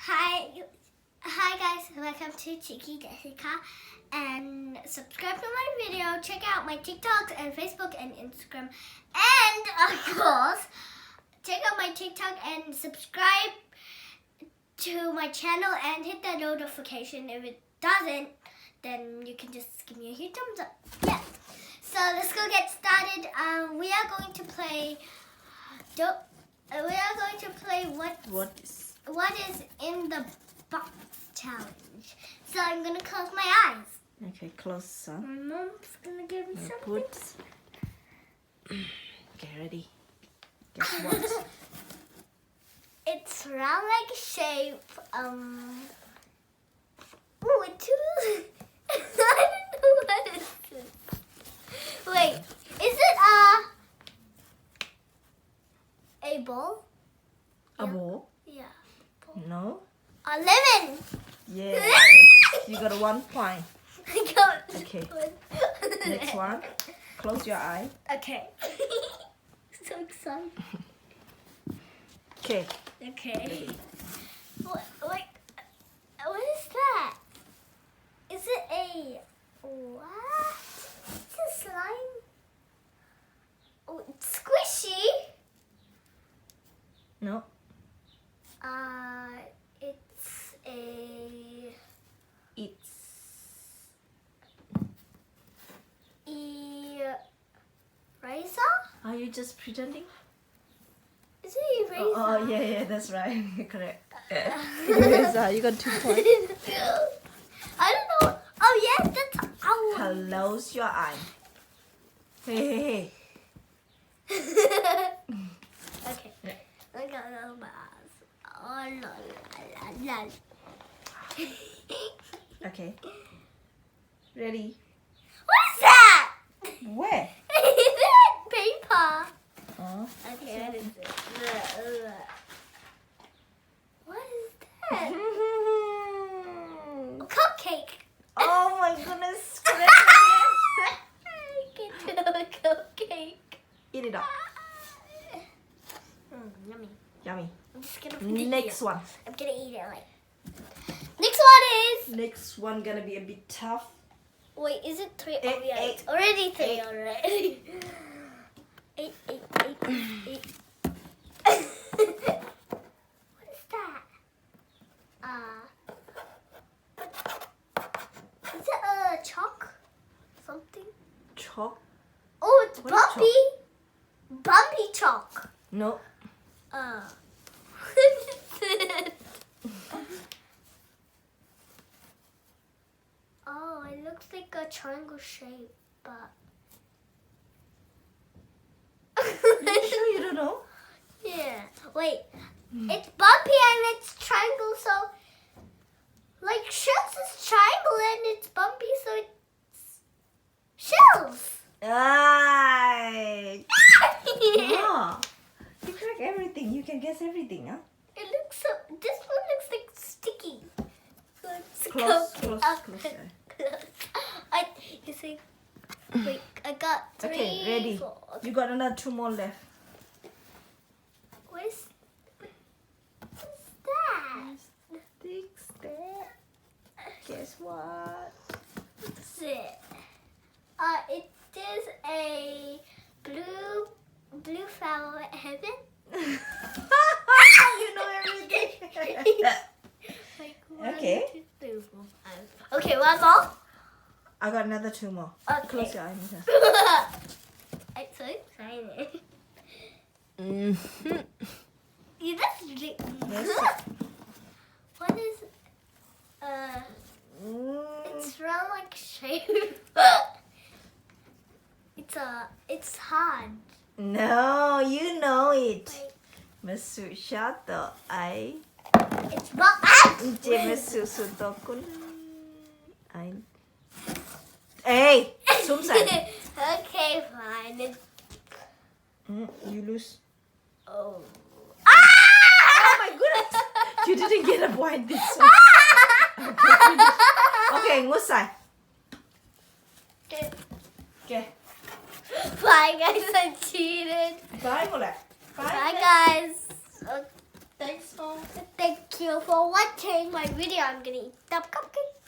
Hi guys, welcome to Cheeky Jessica, and subscribe to my video. Check out my TikToks and Facebook and Instagram, and of course, check out my TikTok and subscribe to my channel and hit that notification. If it doesn't, then you can just give me a huge thumbs up. Yeah. So let's go get started. We are going to play. What is in the box challenge. So I'm gonna close my eyes. Okay, close some. My mom's gonna give me something. Get ready. Guess what? It's round like shape. Oh, it's too. I don't know what is this. Wait, is it a bowl? A bowl? Yeah. No. A lemon. Yeah. You got 1 point. I got Okay. Next one. Close your eye. Okay. So excited. Okay. Okay. What is that? Is it a what? It's a slime. Oh, it's squishy. No. It's a It's eraser. Are you just pretending? Is it eraser? Oh, yeah, that's right. Correct. Eraser. You got 2 points. I don't know. Oh yes, that's our. Close your eye. Hey. Okay. Yeah. I got no mask. Oh la la la. Okay. Ready? What is that? Where? Is it paper? Oh. Okay, what is it? What is that? A cupcake. Oh my goodness. I can do a cupcake. Eat it up. Yummy. Yummy. I'm just gonna Next one. I'm gonna eat it like. Next one is. Next one gonna be a bit tough. Wait, is it 3? Eight, Oh yeah, eight. it's already 3 Eight. already. 8. What is that? Is it a chalk? Something? Chalk? Oh, it's What is chalk? bumpy. Bumpy chalk. No. What is it? Oh, it looks like a triangle shape, but. You sure you don't know? Yeah. Wait. It's bumpy and it's triangle, so like shells is triangle and it's bumpy, so it's shells. Aye. It Ah, you crack everything. You can guess everything, huh? looks so. This one looks like sticky. So it's Close, cookie. close. You see. Wait, I got 3. Okay, ready. 4. You got another 2 more left. What's that? Sticks there. Guess what? What's it? It is a blue flower heaven. You know everything. Like 1, Okay. 2, 3, 4, 5. Okay, one more. I got another 2 more. Okay. Close your eyes. I'm so excited. Mm-hmm. You just really. Yes. What is? Mm. It's round like shape. It's hard. No, you know it. Like, Masu shato ai. it's ah! Je masu suto kun. Ai. Hey, sumsan. Okay, fine. You lose. Oh. Oh my goodness. You didn't get a point this one. Okay, ngusai. Okay. Bye guys, I cheated. Bye, Mola. Bye guys. Thanks for. Thank you. you for watching my video. I'm gonna eat the cupcake.